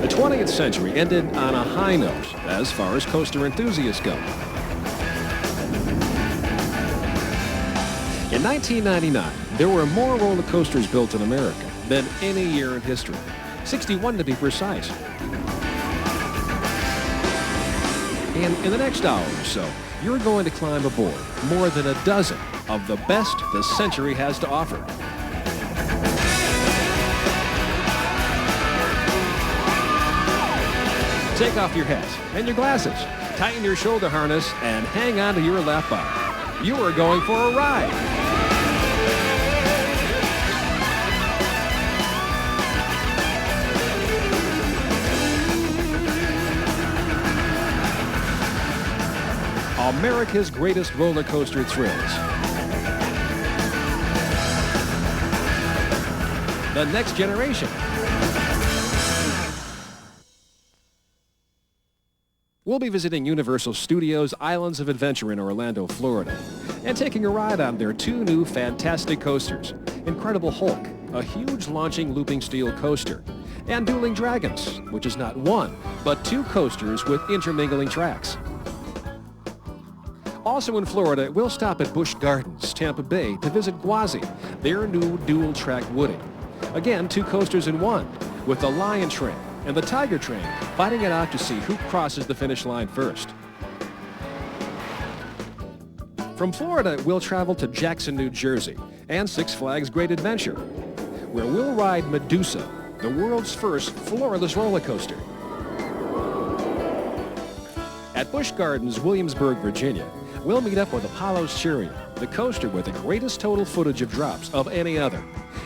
The 20th century ended on a high note as far as coaster enthusiasts go. In 1999, there were more roller coasters built in America than any year in history, 61 to be precise. And in the next hour or so, you're going to climb aboard more than a dozen of the best the century has to offer. Take off your hat and your glasses, tighten your shoulder harness, and hang on to your lap bar. You are going for a ride. America's greatest roller coaster thrills. The next generation. We'll be visiting Universal Studios Islands of Adventure in Orlando, Florida, and taking a ride on their two new fantastic coasters, Incredible Hulk, a huge launching looping steel coaster, and Dueling Dragons, which is not one, but two coasters with intermingling tracks. Also in Florida, we'll stop at Busch Gardens, Tampa Bay, to visit Gwazi, their new dual-track Woody. Again, two coasters in one, with the Lion Train and the Tiger Train fighting it out to see who crosses the finish line first. From Florida, we'll travel to Jackson, New Jersey, and Six Flags Great Adventure, where we'll ride Medusa, the world's first floorless roller coaster. At Busch Gardens, Williamsburg, Virginia, we'll meet up with Apollo's Chariot, the coaster with the greatest total footage of drops of any other,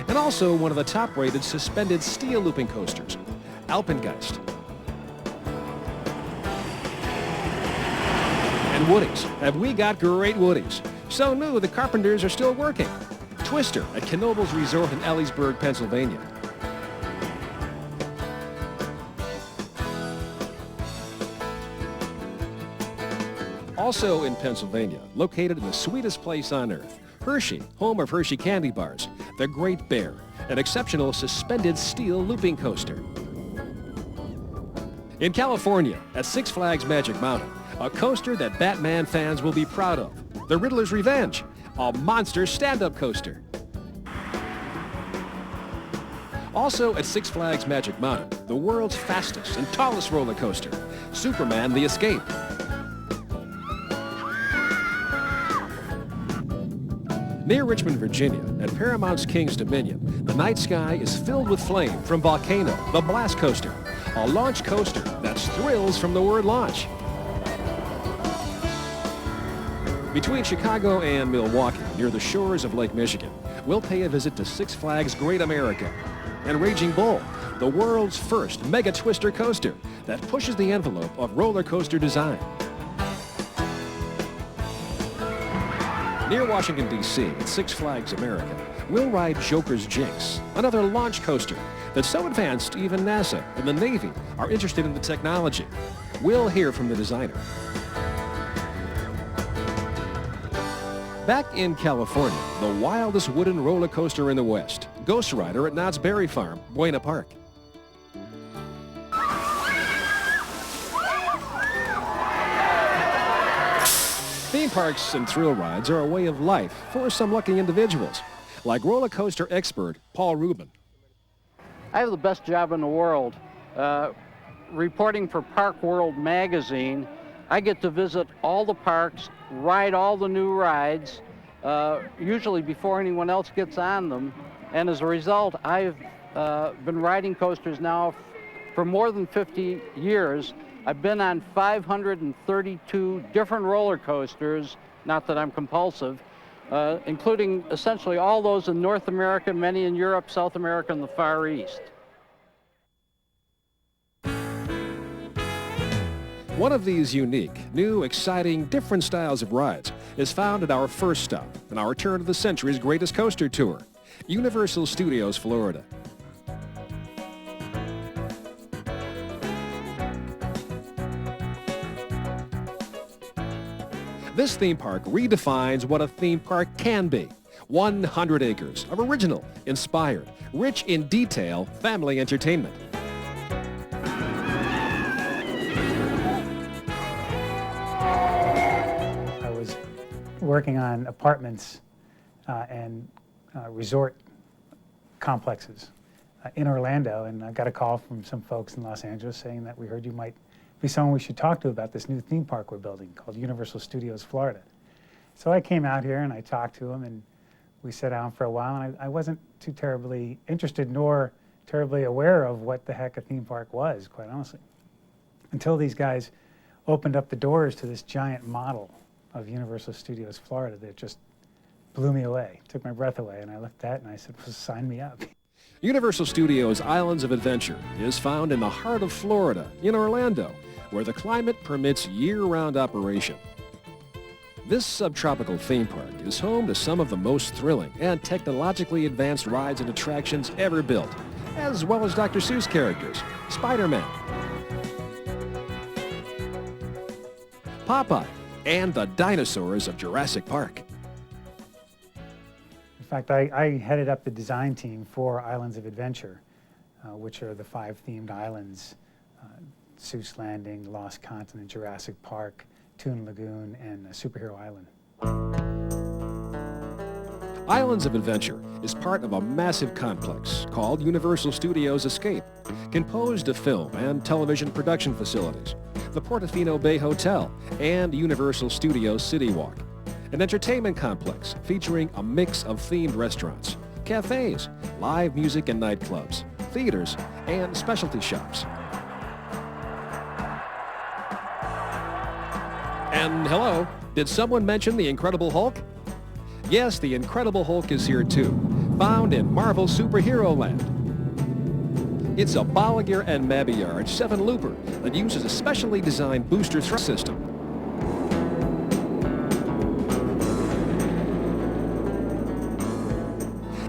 and also one of the top-rated suspended steel looping coasters, Alpengeist. And Woodies. Have we got great Woodies? So new, the carpenters are still working. Twister at Knoebels Resort in Ellisburg, Pennsylvania. Also in Pennsylvania, located in the sweetest place on earth, Hershey, home of Hershey Candy Bars, the Great Bear, an exceptional suspended steel looping coaster. In California, at Six Flags Magic Mountain, a coaster that Batman fans will be proud of, the Riddler's Revenge, a monster stand-up coaster. Also at Six Flags Magic Mountain, the world's fastest and tallest roller coaster, Superman the Escape. Near Richmond, Virginia, at Paramount's King's Dominion, the night sky is filled with flame from Volcano, the Blast Coaster, a launch coaster that's thrills from the word launch. Between Chicago and Milwaukee, near the shores of Lake Michigan, we'll pay a visit to Six Flags Great America and Raging Bull, the world's first mega twister coaster that pushes the envelope of roller coaster design. Near Washington, D.C., at Six Flags America, we'll ride Joker's Jinx, another launch coaster that's so advanced even NASA and the Navy are interested in the technology. We'll hear from the designer. Back in California, the wildest wooden roller coaster in the West, Ghost Rider at Knott's Berry Farm, Buena Park. Theme parks and thrill rides are a way of life for some lucky individuals, like roller coaster expert Paul Rubin. I have the best job in the world. Reporting for Park World magazine, I get to visit all the parks, ride all the new rides, usually before anyone else gets on them. And as a result, I've been riding coasters now for more than 50 years. I've been on 532 different roller coasters, not that I'm compulsive, including essentially all those in North America, many in Europe, South America, and the Far East. One of these unique, new, exciting, different styles of rides is found at our first stop in our Turn of the Century's Greatest Coaster Tour, Universal Studios, Florida. This theme park redefines what a theme park can be. 100 acres of original, inspired, rich in detail family entertainment. I was working on apartments and resort complexes in Orlando, and I got a call from some folks in Los Angeles saying that we heard you might be someone we should talk to about this new theme park we're building called Universal Studios Florida. So I came out here and I talked to them, and we sat down for a while, and I wasn't too terribly interested nor terribly aware of what the heck a theme park was, quite honestly, until these guys opened up the doors to this giant model of Universal Studios Florida that just blew me away, took my breath away, and I looked at it and I said, well, sign me up. Universal Studios Islands of Adventure is found in the heart of Florida, in Orlando, where the climate permits year-round operation. This subtropical theme park is home to some of the most thrilling and technologically advanced rides and attractions ever built, as well as Dr. Seuss characters, Spider-Man, Popeye, and the dinosaurs of Jurassic Park. In fact, I headed up the design team for Islands of Adventure, which are the 5 themed islands, Seuss Landing, Lost Continent, Jurassic Park, Toon Lagoon, and Superhero Island. Islands of Adventure is part of a massive complex called Universal Studios Escape, composed of film and television production facilities, the Portofino Bay Hotel, and Universal Studios City Walk, an entertainment complex featuring a mix of themed restaurants, cafes, live music and nightclubs, theaters, and specialty shops. And hello, did someone mention the Incredible Hulk? Yes, the Incredible Hulk is here too, found in Marvel Superhero Land. It's a Bolliger and Mabillard 7-looper that uses a specially designed booster thrust system.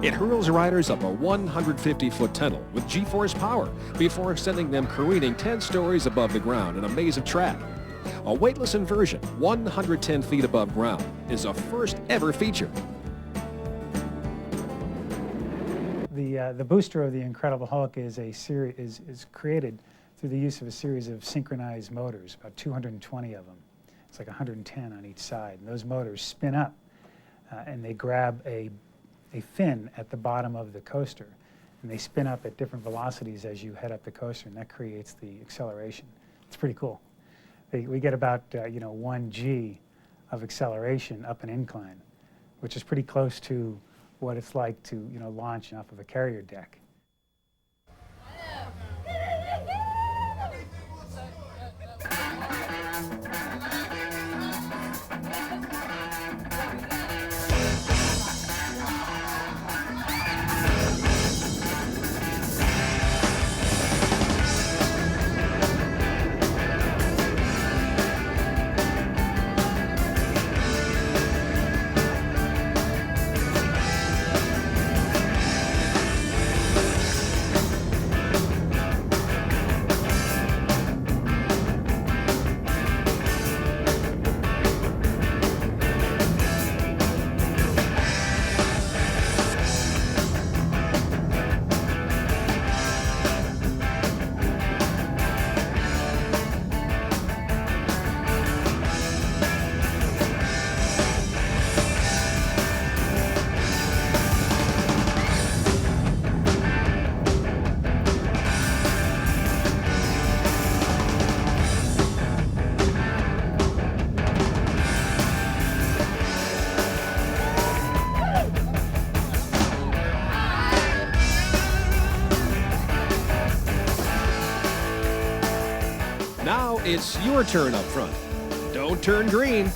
It hurls riders up a 150-foot tunnel with G-force power before sending them careening 10 stories above the ground in a maze of track. A weightless inversion 110 feet above ground is a first ever feature. The booster of the Incredible Hulk is created through the use of a series of synchronized motors, about 220 of them. It's like 110 on each side. And those motors spin up and they grab a fin at the bottom of the coaster, and they spin up at different velocities as you head up the coaster, and that creates the acceleration. It's pretty cool. We get about 1 G of acceleration up an incline, which is pretty close to what it's like to launch off of a carrier deck. Now it's your turn up front. Don't turn green.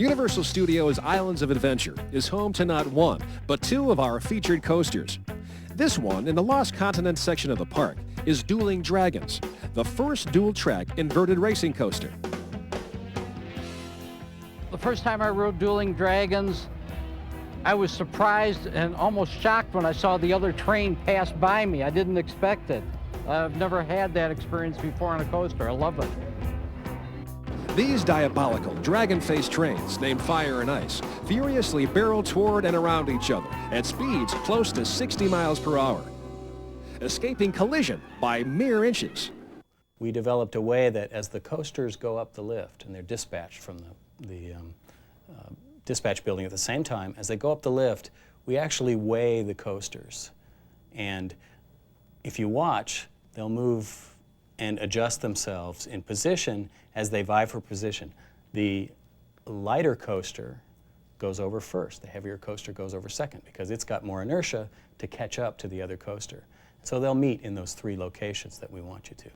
Universal Studios Islands of Adventure is home to not one, but two of our featured coasters. This one, in the Lost Continent section of the park, is Dueling Dragons, the first dual-track inverted racing coaster. The first time I rode Dueling Dragons, I was surprised and almost shocked when I saw the other train pass by me. I didn't expect it. I've never had that experience before on a coaster. I love it. These diabolical dragon-faced trains, named Fire and Ice, furiously barrel toward and around each other at speeds close to 60 miles per hour, escaping collision by mere inches. We developed a way that as the coasters go up the lift, and they're dispatched from the dispatch building at the same time, as they go up the lift, we actually weigh the coasters. And if you watch, they'll move and adjust themselves in position as they vie for position. The lighter coaster goes over first. The heavier coaster goes over second because it's got more inertia to catch up to the other coaster. So they'll meet in those three locations that we want you to.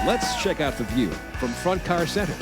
Let's check out the view from Front Car Center.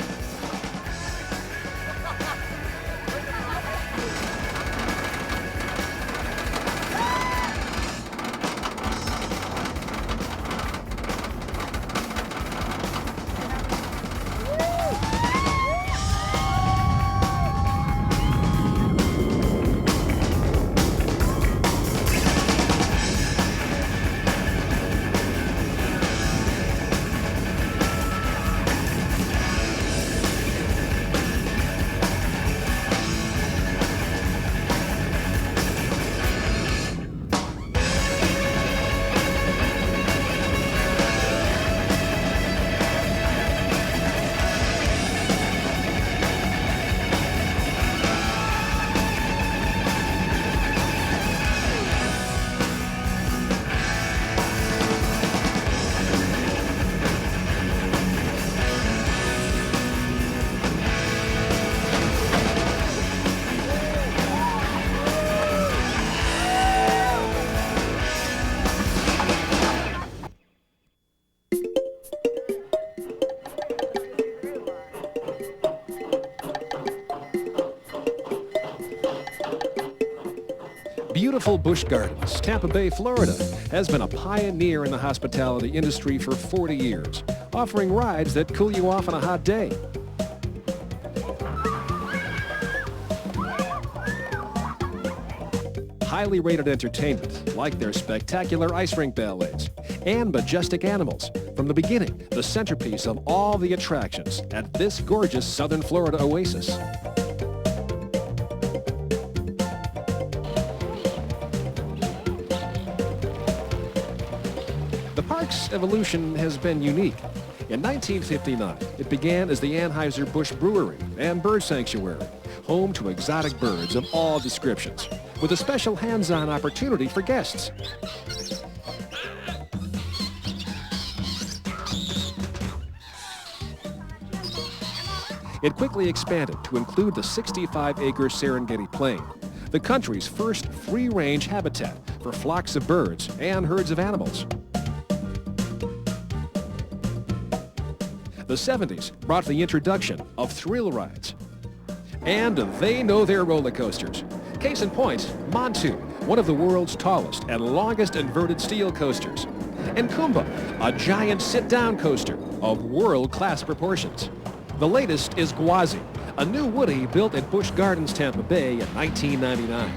Beautiful Busch Gardens, Tampa Bay, Florida, has been a pioneer in the hospitality industry for 40 years, offering rides that cool you off on a hot day. Highly rated entertainment, like their spectacular ice rink ballets, and majestic animals. From the beginning, the centerpiece of all the attractions at this gorgeous southern Florida oasis. The park's evolution has been unique. In 1959, it began as the Anheuser-Busch Brewery and Bird Sanctuary, home to exotic birds of all descriptions, with a special hands-on opportunity for guests. It quickly expanded to include the 65-acre Serengeti Plain, the country's first free-range habitat for flocks of birds and herds of animals. The 70s brought the introduction of thrill rides. And they know their roller coasters. Case in point, Montu, one of the world's tallest and longest inverted steel coasters. And Kumba, a giant sit-down coaster of world-class proportions. The latest is Gwazi, a new Woody built at Busch Gardens, Tampa Bay in 1999.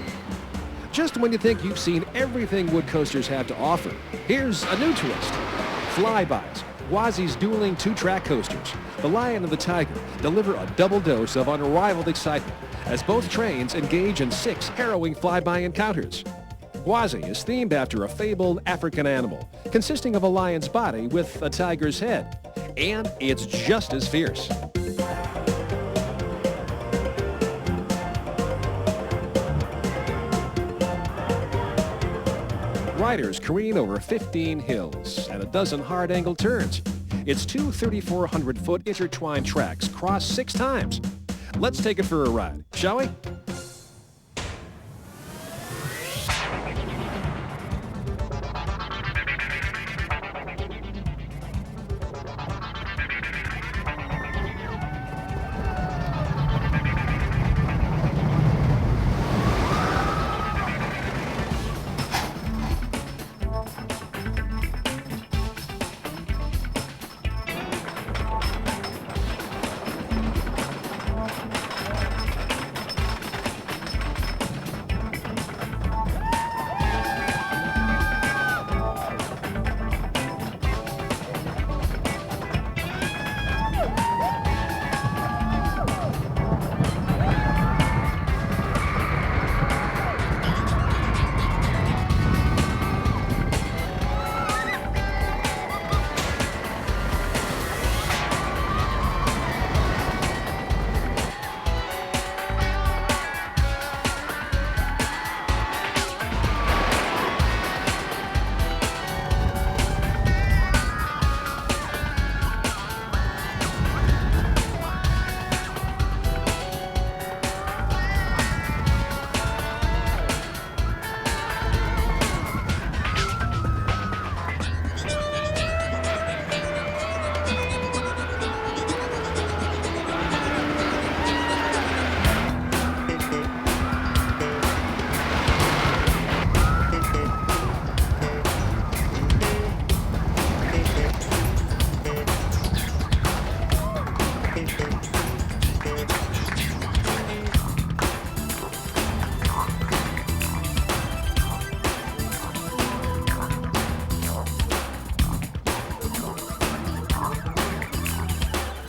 Just when you think you've seen everything wood coasters have to offer, here's a new twist. Flybys, Gwazi's dueling two-track coasters, the Lion and the Tiger, deliver a double dose of unrivaled excitement as both trains engage in 6 harrowing flyby encounters. Gwazi is themed after a fabled African animal, consisting of a lion's body with a tiger's head. And it's just as fierce. Riders careen over 15 hills and a dozen hard-angled turns. Its two 3,400-foot intertwined tracks cross 6 times. Let's take it for a ride, shall we?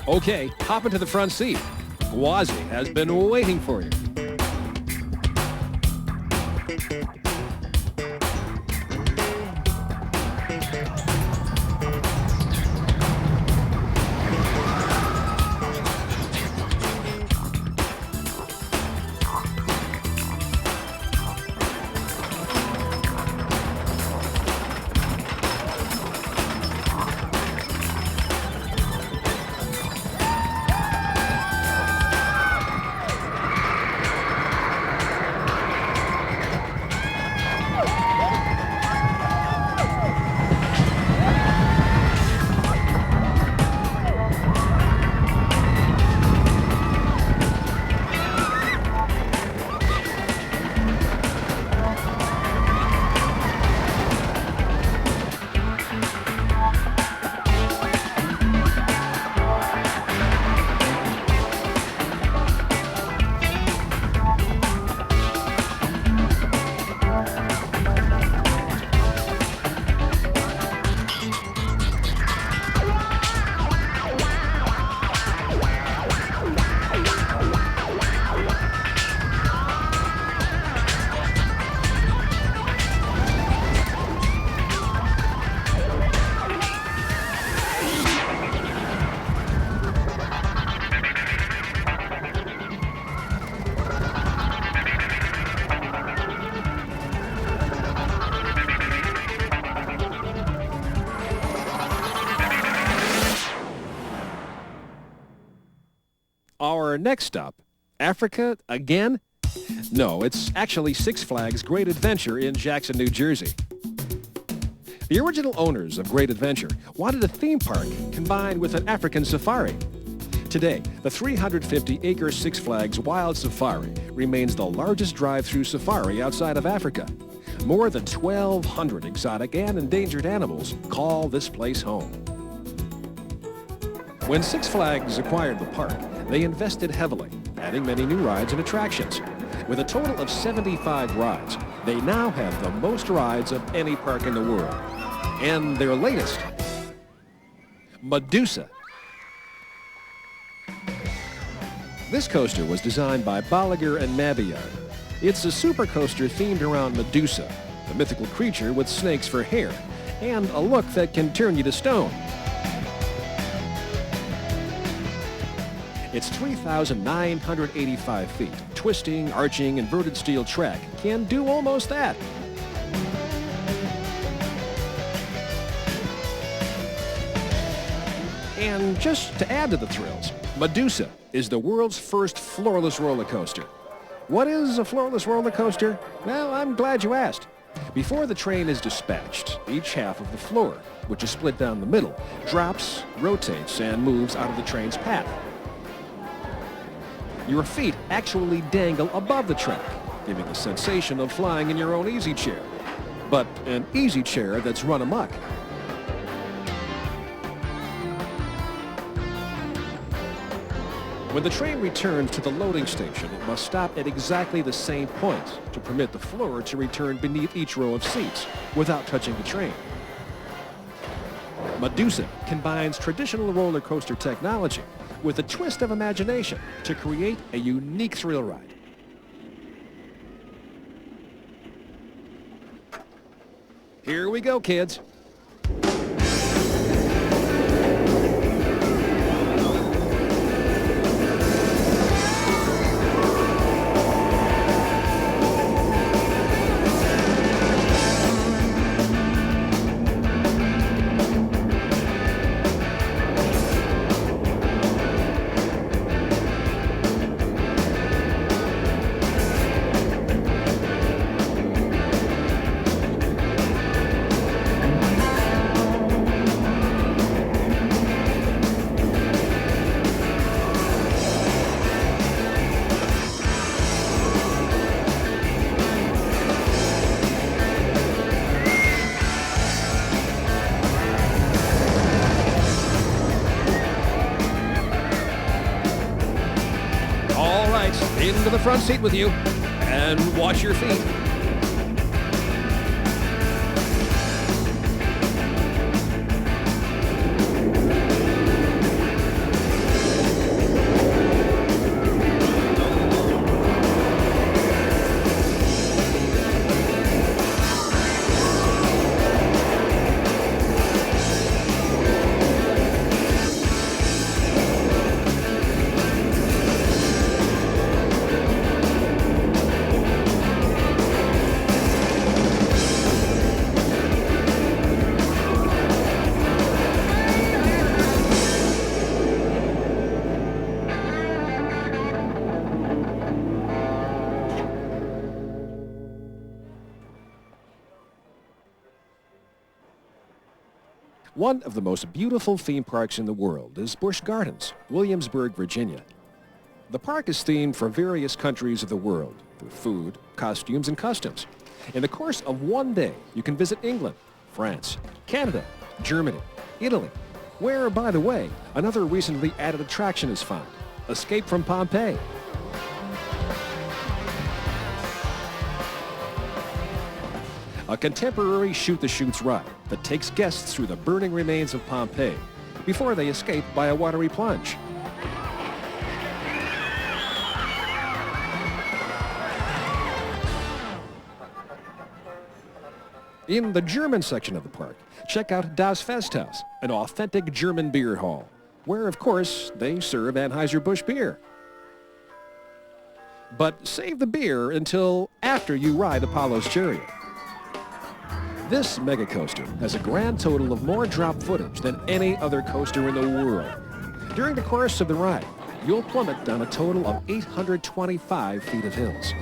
Okay, hop into the front seat. Gwazi has been waiting for you. Our next stop, Africa again? No, it's actually Six Flags Great Adventure in Jackson, New Jersey. The original owners of Great Adventure wanted a theme park combined with an African safari. Today, the 350-acre Six Flags Wild Safari remains the largest drive-through safari outside of Africa. More than 1,200 exotic and endangered animals call this place home. When Six Flags acquired the park, they invested heavily, adding many new rides and attractions. With a total of 75 rides, they now have the most rides of any park in the world. And their latest, Medusa. This coaster was designed by Balaguer and Mabillard. It's a super coaster themed around Medusa, a mythical creature with snakes for hair, and a look that can turn you to stone. Its 3,985 feet, twisting, arching, inverted steel track can do almost that. And just to add to the thrills, Medusa is the world's first floorless roller coaster. What is a floorless roller coaster? Well, I'm glad you asked. Before the train is dispatched, each half of the floor, which is split down the middle, drops, rotates, and moves out of the train's path. Your feet actually dangle above the track, giving the sensation of flying in your own easy chair. But an easy chair that's run amok. When the train returns to the loading station, it must stop at exactly the same point to permit the floor to return beneath each row of seats without touching the train. Medusa combines traditional roller coaster technology with a twist of imagination to create a unique thrill ride. Here we go, kids. Into the front seat with you, and watch your feet. One of the most beautiful theme parks in the world is Busch Gardens, Williamsburg, Virginia. The park is themed for various countries of the world, their food, costumes, and customs. In the course of one day, you can visit England, France, Canada, Germany, Italy, where, by the way, another recently added attraction is found, Escape from Pompeii. A contemporary shoot-the-chutes ride that takes guests through the burning remains of Pompeii before they escape by a watery plunge. In the German section of the park, check out Das Festhaus, an authentic German beer hall, where, of course, they serve Anheuser-Busch beer. But save the beer until after you ride Apollo's Chariot. This mega coaster has a grand total of more drop footage than any other coaster in the world. During the course of the ride, you'll plummet down a total of 825 feet of hills.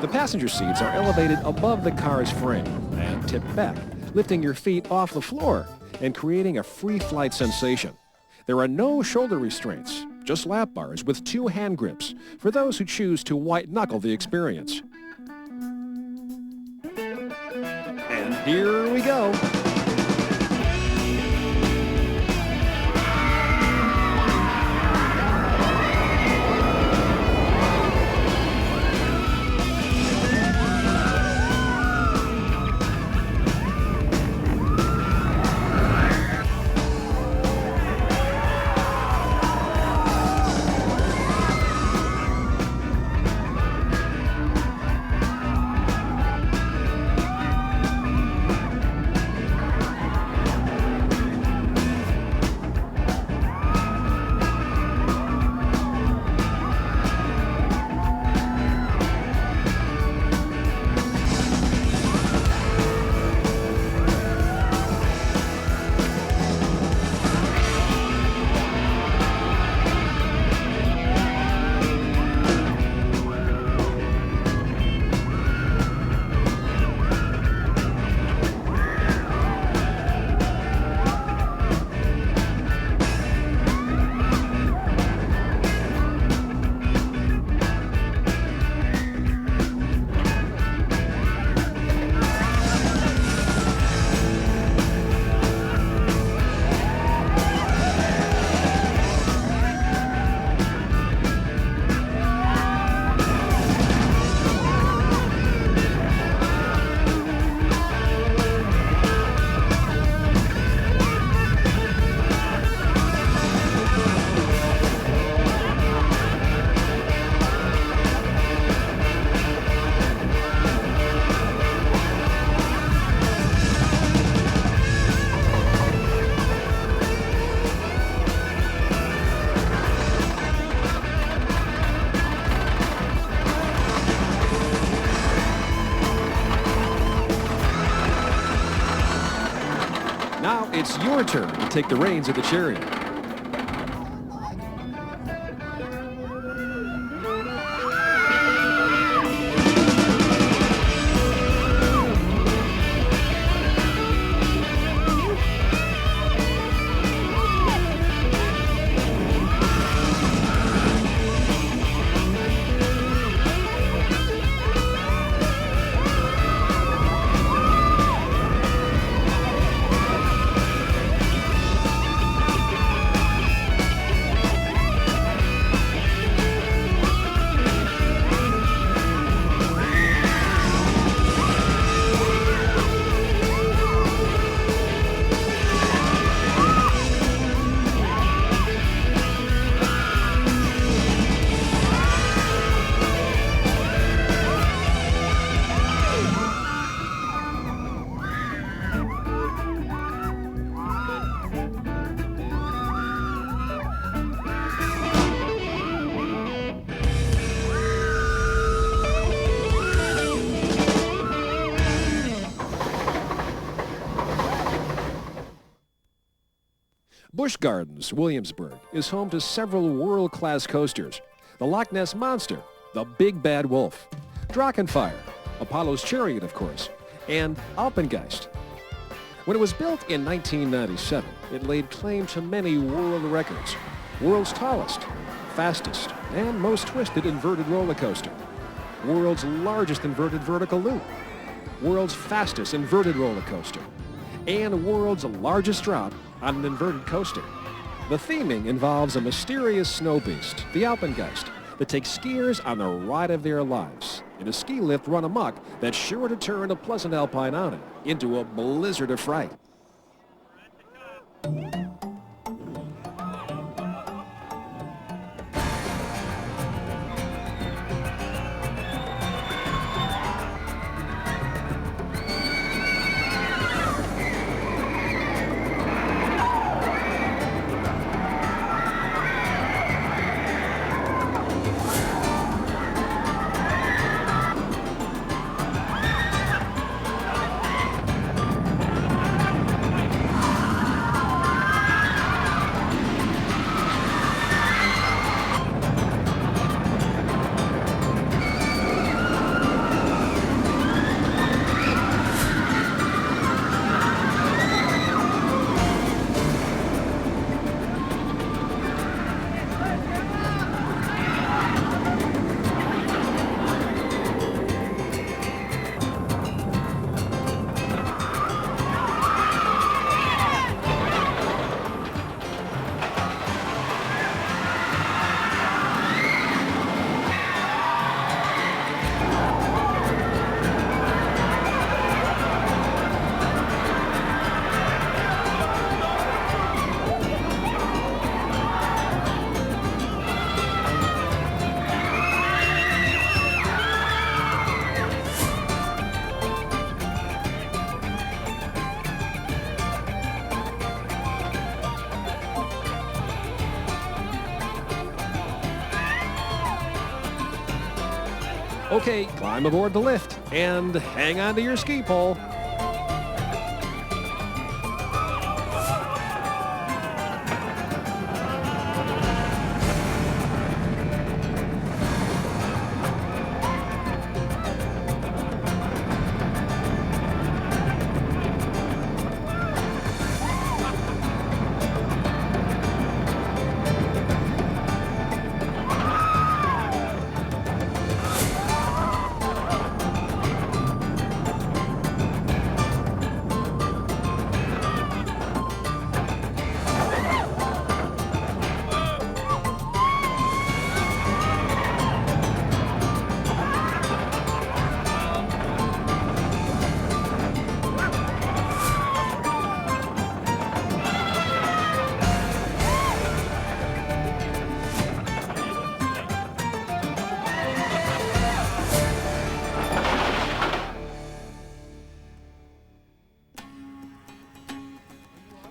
The passenger seats are elevated above the car's frame and tipped back, lifting your feet off the floor and creating a free flight sensation. There are no shoulder restraints, just lap bars with 2 hand grips for those who choose to white-knuckle the experience. And here we go. Now it's your turn to take the reins of the chariot. Busch Gardens, Williamsburg, is home to several world-class coasters. The Loch Ness Monster, the Big Bad Wolf, Drachenfire, Apollo's Chariot, of course, and Alpengeist. When it was built in 1997, it laid claim to many world records. World's tallest, fastest, and most twisted inverted roller coaster. World's largest inverted vertical loop. World's fastest inverted roller coaster. And world's largest drop on an inverted coaster. The theming involves a mysterious snow beast, the Alpengeist, that takes skiers on the ride of their lives in a ski lift run amok that's sure to turn a pleasant alpine outing into a blizzard of fright. Okay, climb aboard the lift and hang on to your ski pole.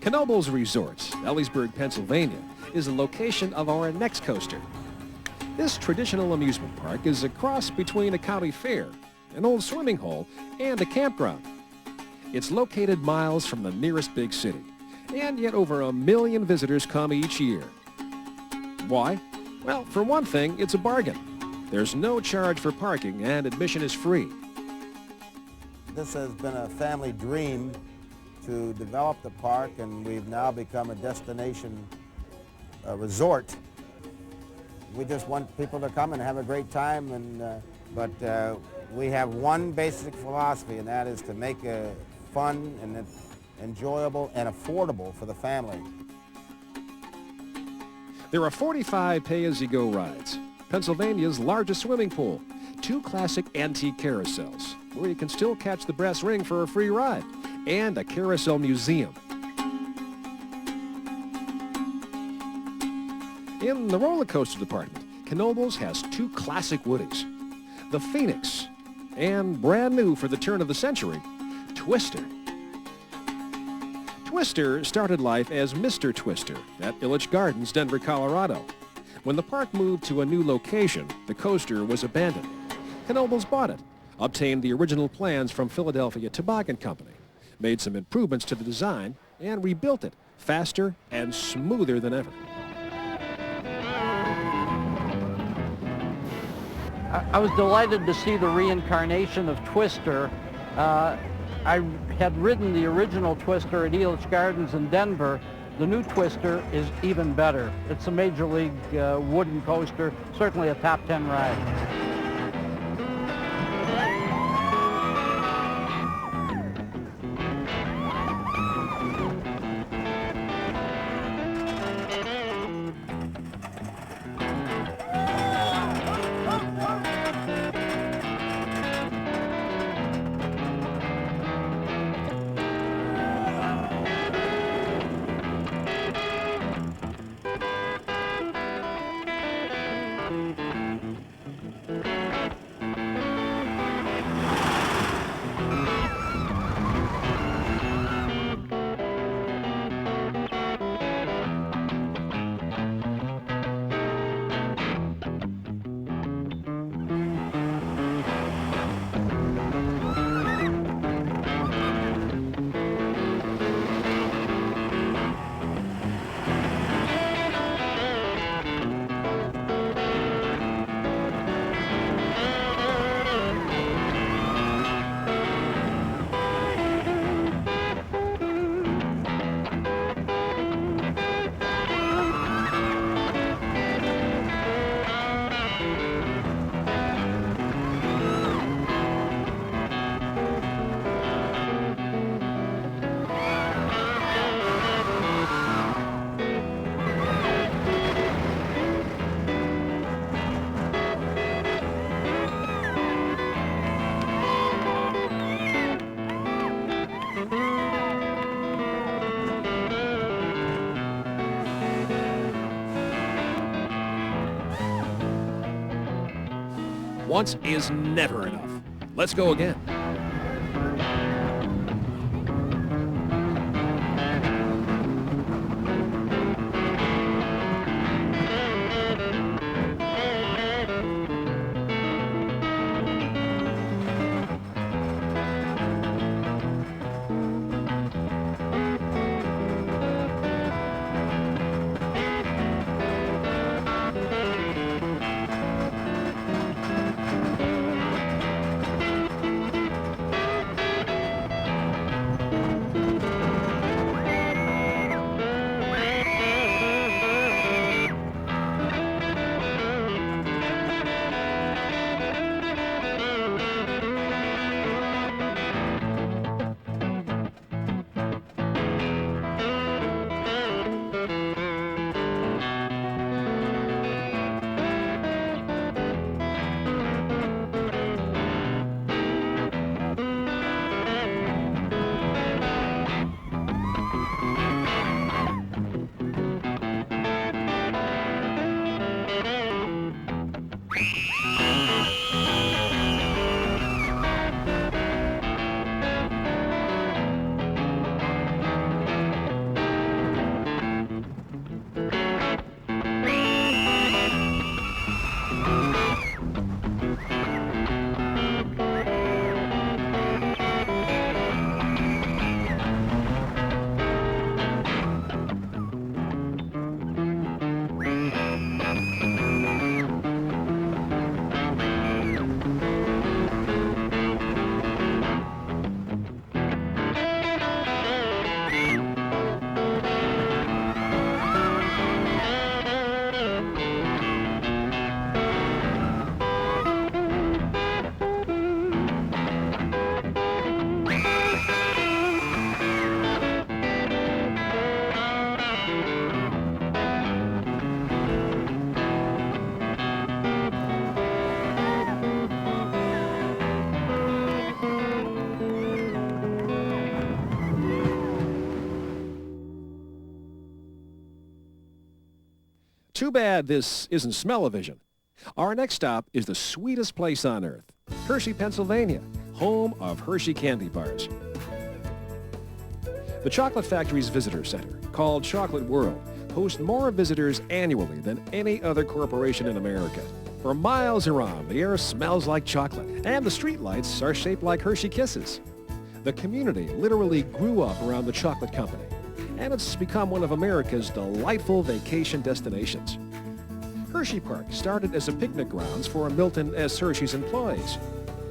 Knoebels Resorts, Ellisburg, Pennsylvania, is the location of our next coaster. This traditional amusement park is a cross between a county fair, an old swimming hole, and a campground. It's located miles from the nearest big city, and yet over 1 million visitors come each year. Why? Well, for one thing, it's a bargain. There's no charge for parking, and admission is free. This has been a family dream to develop the park, and we've now become a destination resort. We just want people to come and have a great time, but we have one basic philosophy, and that is to make it fun and enjoyable and affordable for the family. There are 45 pay-as-you-go rides, Pennsylvania's largest swimming pool, 2 classic antique carousels, where you can still catch the brass ring for a free ride, and a carousel museum. In the roller coaster department, Knoebels has 2 classic Woodies, the Phoenix, and brand new for the turn of the century, Twister. Twister started life as Mr. Twister at Ilitch Gardens, Denver, Colorado. When the park moved to a new location, the coaster was abandoned. Knoebels bought it, obtained the original plans from Philadelphia Toboggan Company, made some improvements to the design, and rebuilt it faster and smoother than ever. I was delighted to see the reincarnation of Twister. I had ridden the original Twister at Ilitch Gardens in Denver. The new Twister is even better. It's a major league wooden coaster, certainly a top 10 ride. Once is never enough. Let's go again. Too bad this isn't smell-o-vision. Our next stop is the sweetest place on earth, Hershey, Pennsylvania, home of Hershey candy bars. The Chocolate Factory's visitor center, called Chocolate World, hosts more visitors annually than any other corporation in America. For miles around, the air smells like chocolate, and the streetlights are shaped like Hershey Kisses. The community literally grew up around the chocolate company, and it's become one of America's delightful vacation destinations. Hershey Park started as a picnic grounds for Milton S. Hershey's employees.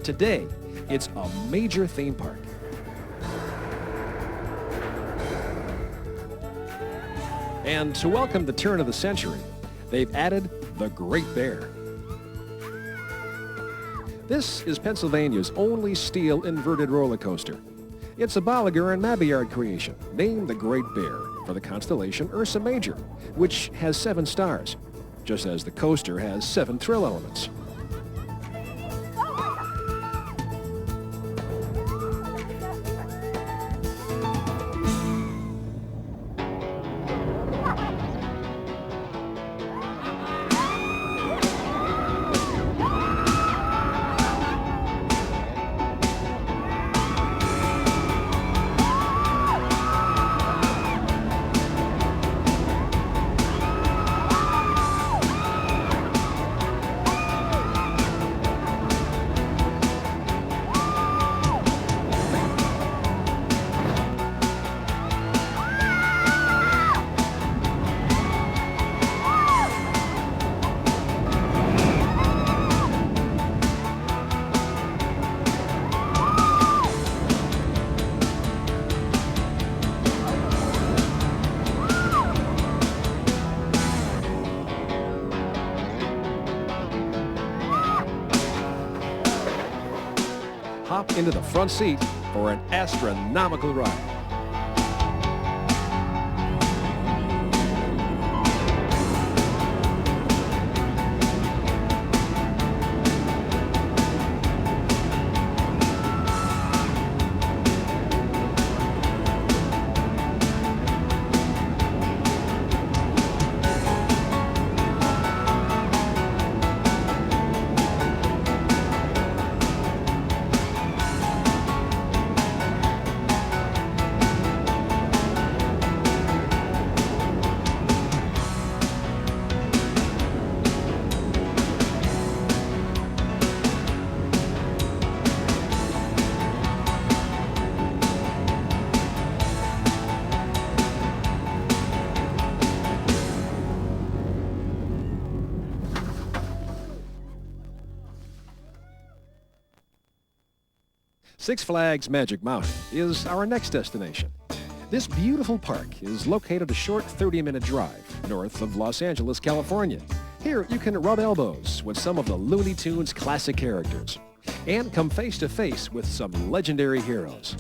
Today, it's a major theme park. And to welcome the turn of the century, they've added the Great Bear. This is Pennsylvania's only steel inverted roller coaster. It's a Bolliger and Mabillard creation, named the Great Bear for the constellation Ursa Major, which has 7 stars, just as the coaster has 7 thrill elements. Hop into the front seat for an astronomical ride. Six Flags Magic Mountain is our next destination. This beautiful park is located a short 30-minute drive north of Los Angeles, California. Here you can rub elbows with some of the Looney Tunes classic characters and come face to face with some legendary heroes.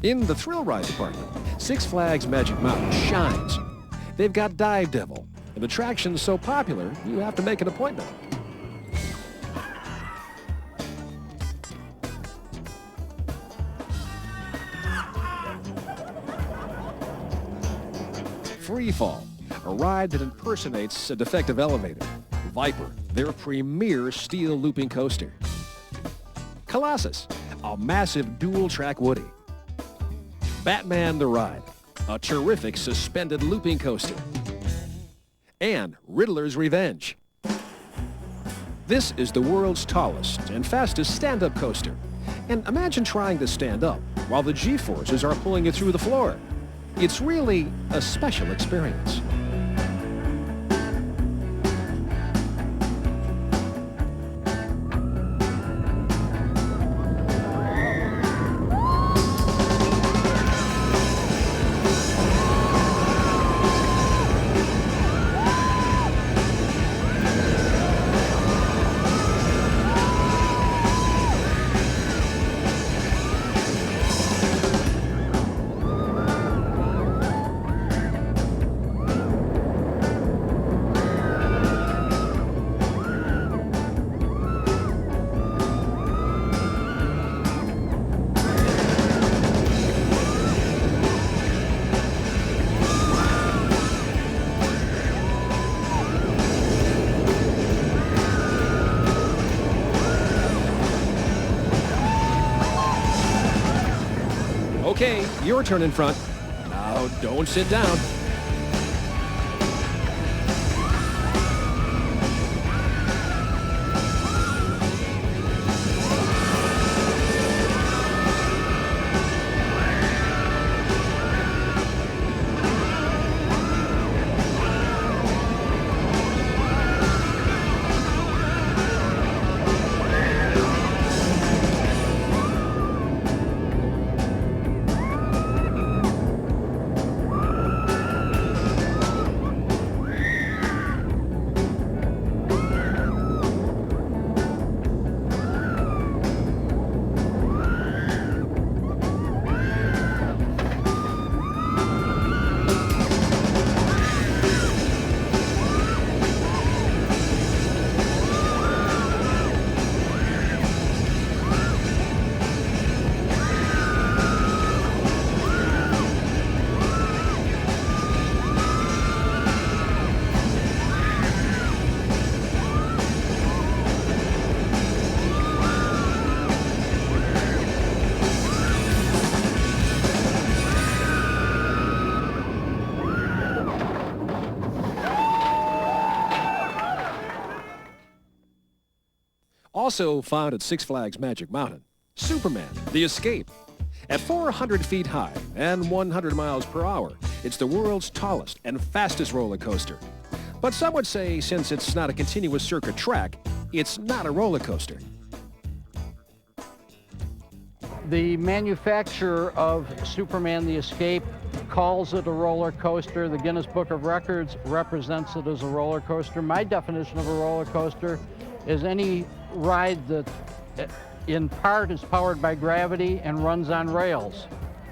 In the thrill ride department, Six Flags Magic Mountain shines. They've got Dive Devil, an attraction so popular you have to make an appointment. Free Fall, a ride that impersonates a defective elevator. Viper, their premier steel looping coaster. Colossus, a massive dual-track Woody. Batman the Ride, a terrific suspended looping coaster. And Riddler's Revenge. This is the world's tallest and fastest stand-up coaster. And imagine trying to stand up while the G-forces are pulling you through the floor. It's really a special experience. Okay, your turn in front. Now, don't sit down. Also found at Six Flags Magic Mountain, Superman, The Escape. At 400 feet high and 100 miles per hour, it's the world's tallest and fastest roller coaster. But some would say since it's not a continuous circuit track, it's not a roller coaster. The manufacturer of Superman the Escape calls it a roller coaster. The Guinness Book of Records represents it as a roller coaster. My definition of a roller coaster is any ride that in part is powered by gravity and runs on rails.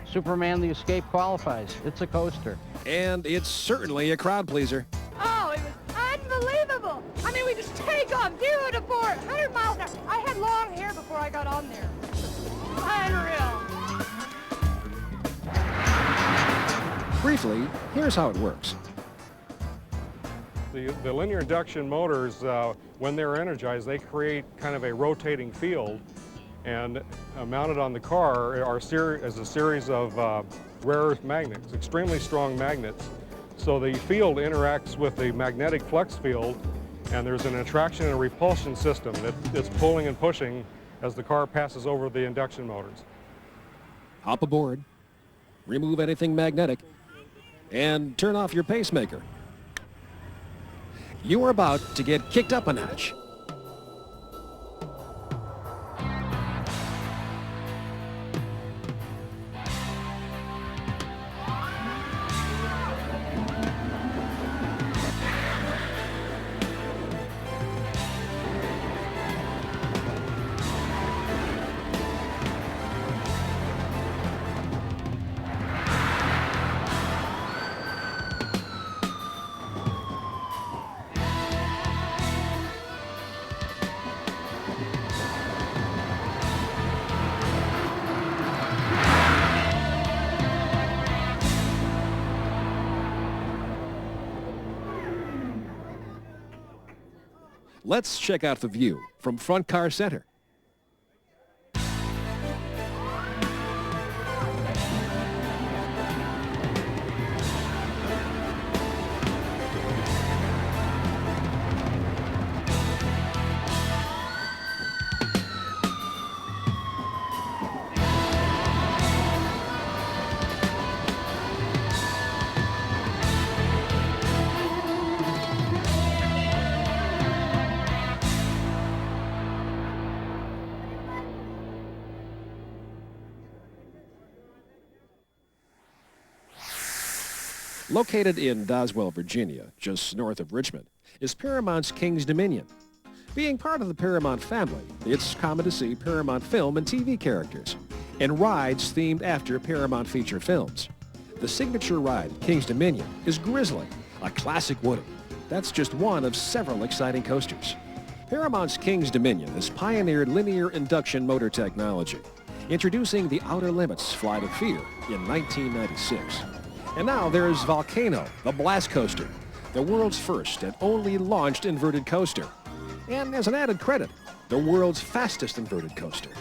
Superman the Escape qualifies. It's a coaster. And it's certainly a crowd pleaser. Oh, it was unbelievable. I mean, we just take off 0 to 400 miles an hour. I had long hair before I got on there. Unreal. Briefly, here's how it works. The linear induction motors, when they're energized, they create kind of a rotating field, and mounted on the car is a series of rare earth magnets, extremely strong magnets. So the field interacts with the magnetic flux field, and there's an attraction and repulsion system that's pulling and pushing as the car passes over the induction motors. Hop aboard, remove anything magnetic, and turn off your pacemaker. You are about to get kicked up a notch. Let's check out the view from Front Car Center. Located in Doswell, Virginia, just north of Richmond, is Paramount's King's Dominion. Being part of the Paramount family, it's common to see Paramount film and TV characters, and rides themed after Paramount feature films. The signature ride at King's Dominion is Grizzly, a classic Woody. That's just one of several exciting coasters. Paramount's King's Dominion has pioneered linear induction motor technology, introducing the Outer Limits Flight of Fear in 1996. And now there's Volcano, the Blast Coaster, the world's first and only launched inverted coaster. And as an added credit, the world's fastest inverted coaster.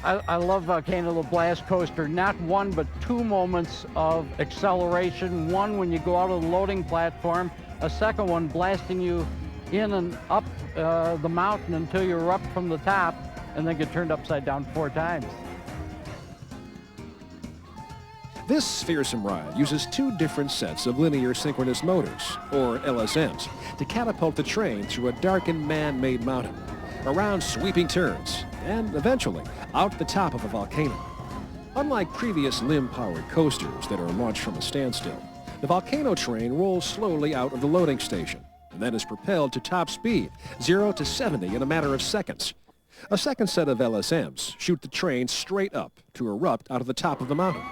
I love Volcano the Blast coaster. Not one, but two moments of acceleration. One when you go out of the loading platform, a second one blasting you in and up the mountain until you're up from the top and then get turned upside down 4 times. This fearsome ride uses 2 different sets of linear synchronous motors, or LSMs, to catapult the train through a darkened man-made mountain, around sweeping turns, and eventually out the top of a volcano. Unlike previous limb-powered coasters that are launched from a standstill, the Volcano train rolls slowly out of the loading station and then is propelled to top speed, 0 to 70 in a matter of seconds. A second set of LSMs shoot the train straight up to erupt out of the top of the mountain.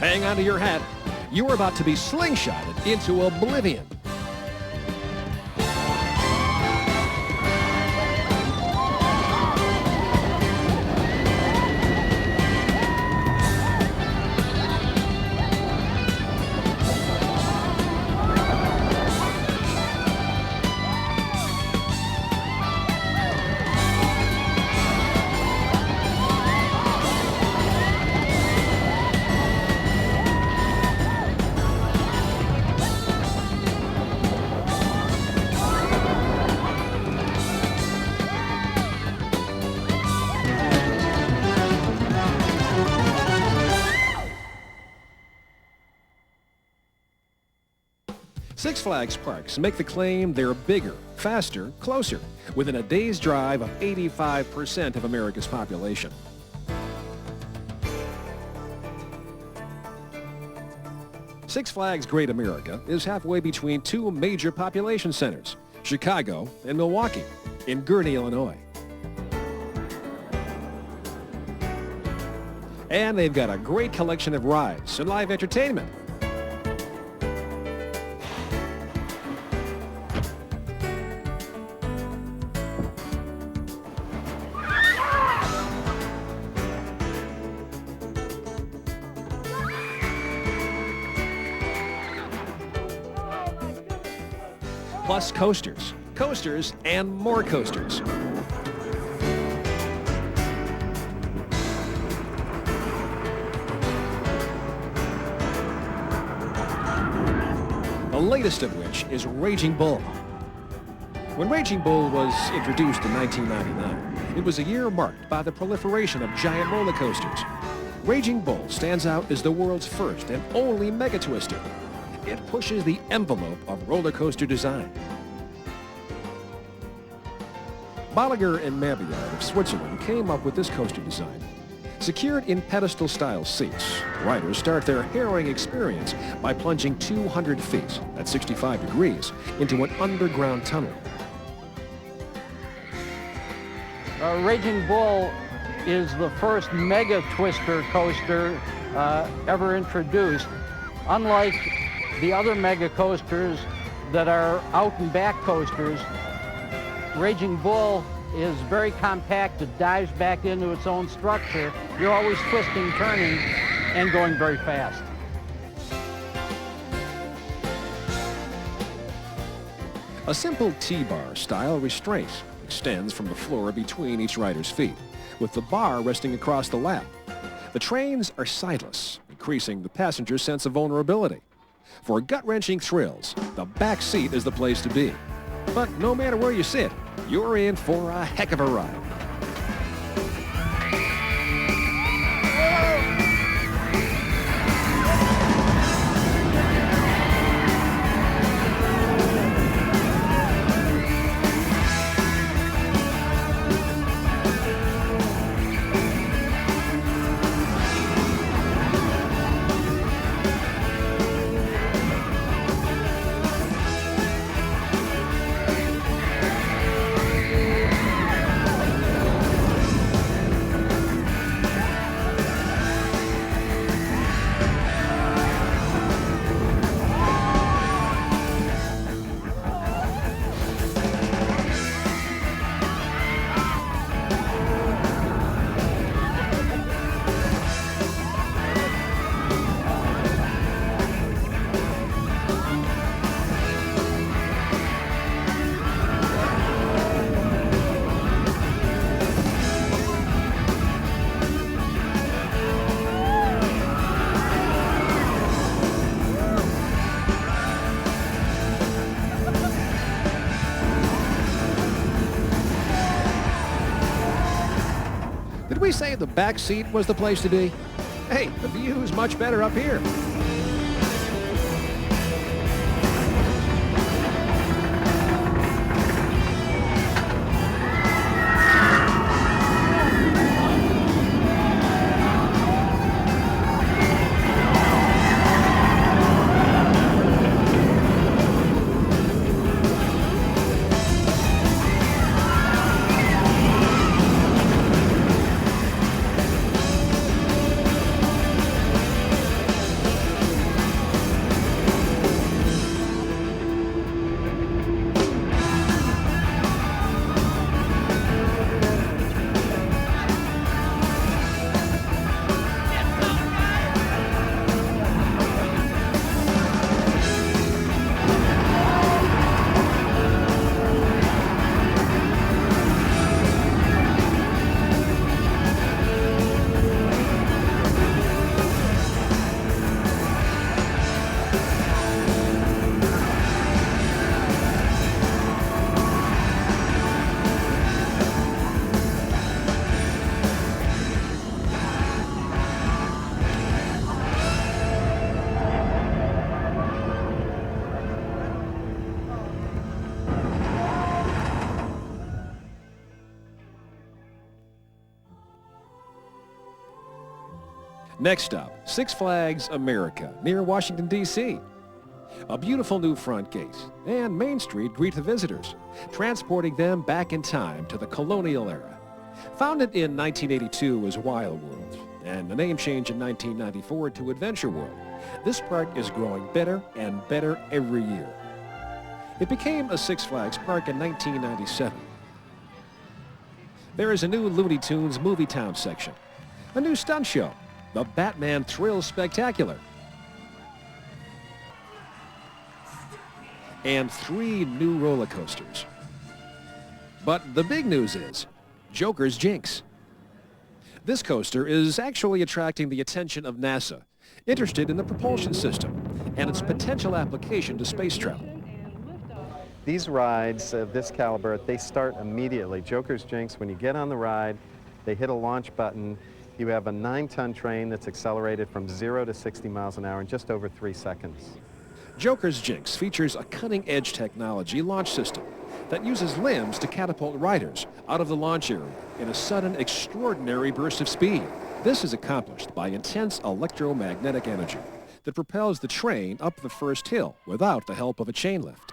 Hang onto your hat. You're about to be slingshotted into oblivion. Six Flags parks make the claim they're bigger, faster, closer, within a day's drive of 85% of America's population. Six Flags Great America is halfway between 2 major population centers, Chicago and Milwaukee, in Gurnee, Illinois. And they've got a great collection of rides and live entertainment. Plus coasters, coasters, and more coasters. The latest of which is Raging Bull. When Raging Bull was introduced in 1999, it was a year marked by the proliferation of giant roller coasters. Raging Bull stands out as the world's first and only mega twister. It pushes the envelope of roller coaster design. Bolliger and Mabillard of Switzerland came up with this coaster design. Secured in pedestal-style seats, riders start their harrowing experience by plunging 200 feet at 65 degrees into an underground tunnel. Raging Bull is the first mega twister coaster ever introduced. Unlike the other mega coasters that are out and back coasters, Raging Bull is very compact. It dives back into its own structure. You're always twisting, turning, and going very fast. A simple T-bar style restraint extends from the floor between each rider's feet, with the bar resting across the lap. The trains are sideless, increasing the passenger's sense of vulnerability. For gut-wrenching thrills, the back seat is the place to be. But no matter where you sit, you're in for a heck of a ride. say the back seat was the place to be? Hey, the view's much better up here. Next up, Six Flags America, near Washington, D.C. A beautiful new front gate and Main Street greet the visitors, transporting them back in time to the colonial era. Founded in 1982 as Wild World and a name change in 1994 to Adventure World, this park is growing better and better every year. It became a Six Flags park in 1997. There is a new Looney Tunes Movie Town section, a new stunt show, the Batman Thrill Spectacular, and 3 new roller coasters. But the big news is Joker's Jinx. This coaster is actually attracting the attention of NASA, interested in the propulsion system and its potential application to space travel. These rides of this caliber, they start immediately. Joker's Jinx, when you get on the ride, they hit a launch button. You have a 9-ton train that's accelerated from 0 to 60 miles an hour in just over 3 seconds. Joker's Jinx features a cutting-edge technology launch system that uses limbs to catapult riders out of the launch area in a sudden, extraordinary burst of speed. This is accomplished by intense electromagnetic energy that propels the train up the first hill without the help of a chain lift.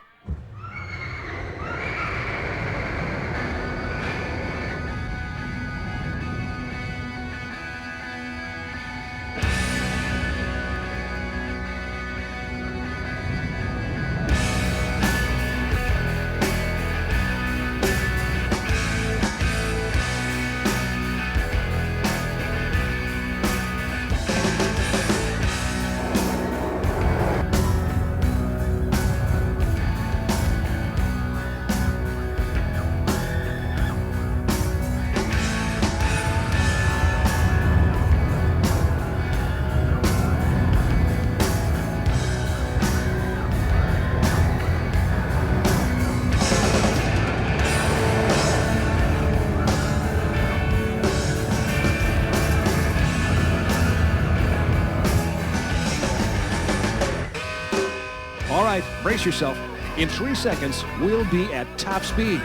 All right, brace yourself. In 3 seconds, we'll be at top speed.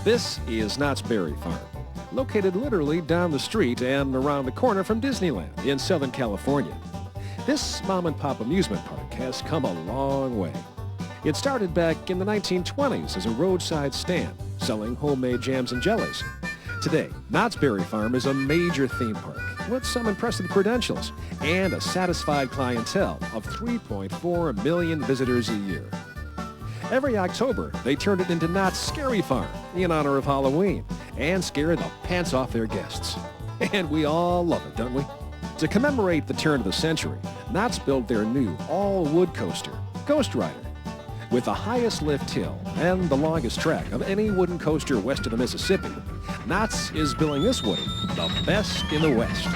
This is Knott's Berry Farm, located literally down the street and around the corner from Disneyland in Southern California. This mom-and-pop amusement park has come a long way. It started back in the 1920s as a roadside stand selling homemade jams and jellies. Today, Knott's Berry Farm is a major theme park with some impressive credentials and a satisfied clientele of 3.4 million visitors a year. Every October, they turn it into Knott's Scary Farm in honor of Halloween and scare the pants off their guests. And we all love it, don't we? To commemorate the turn of the century, Knott's built their new all-wood coaster, Ghost Rider. With the highest lift hill and the longest track of any wooden coaster west of the Mississippi, Knott's is billing this woody the best in the West.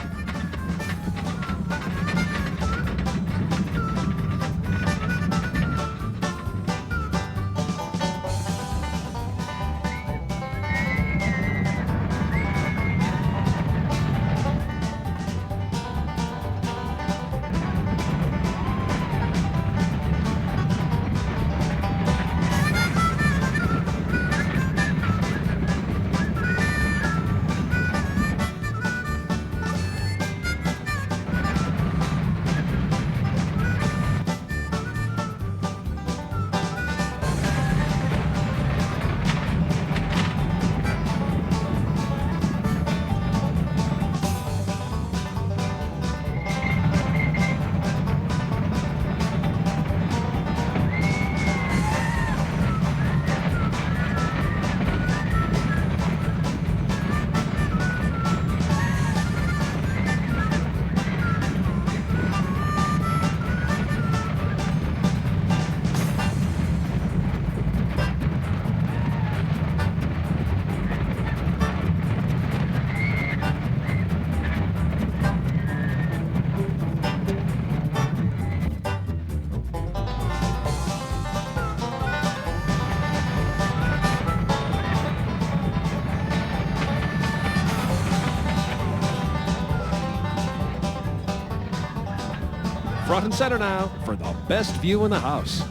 Front and center now for the best view in the house.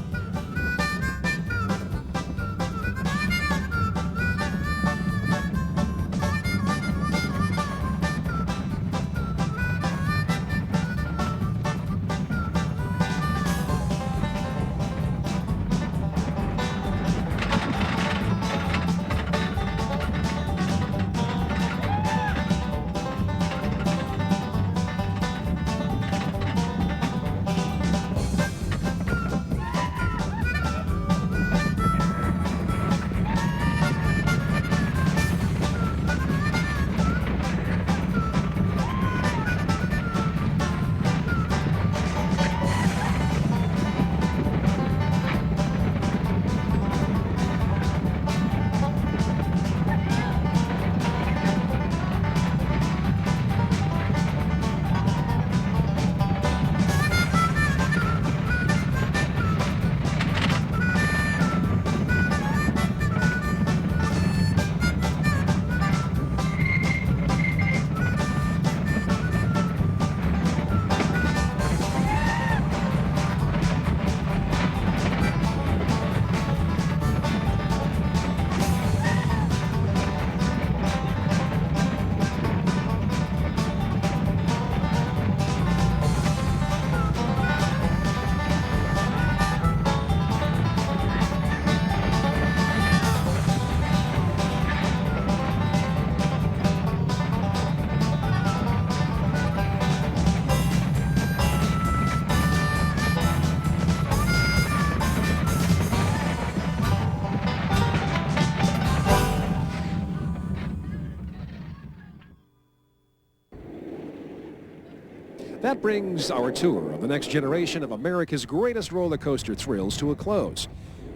That brings our tour of the next generation of America's greatest roller coaster thrills to a close.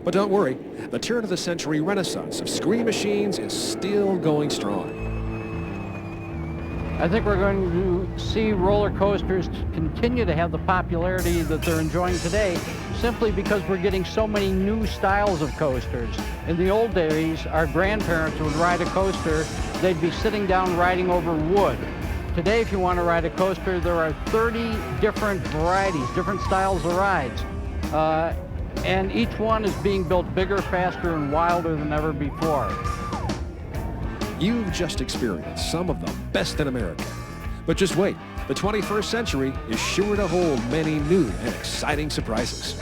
But don't worry, the turn of the century renaissance of Scream Machines is still going strong. I think we're going to see roller coasters continue to have the popularity that they're enjoying today simply because we're getting so many new styles of coasters. In the old days, our grandparents would ride a coaster, they'd be sitting down riding over wood. Today, if you want to ride a coaster, there are 30 different varieties, different styles of rides. And each one is being built bigger, faster, and wilder than ever before. You've just experienced some of the best in America. But just wait, the 21st century is sure to hold many new and exciting surprises.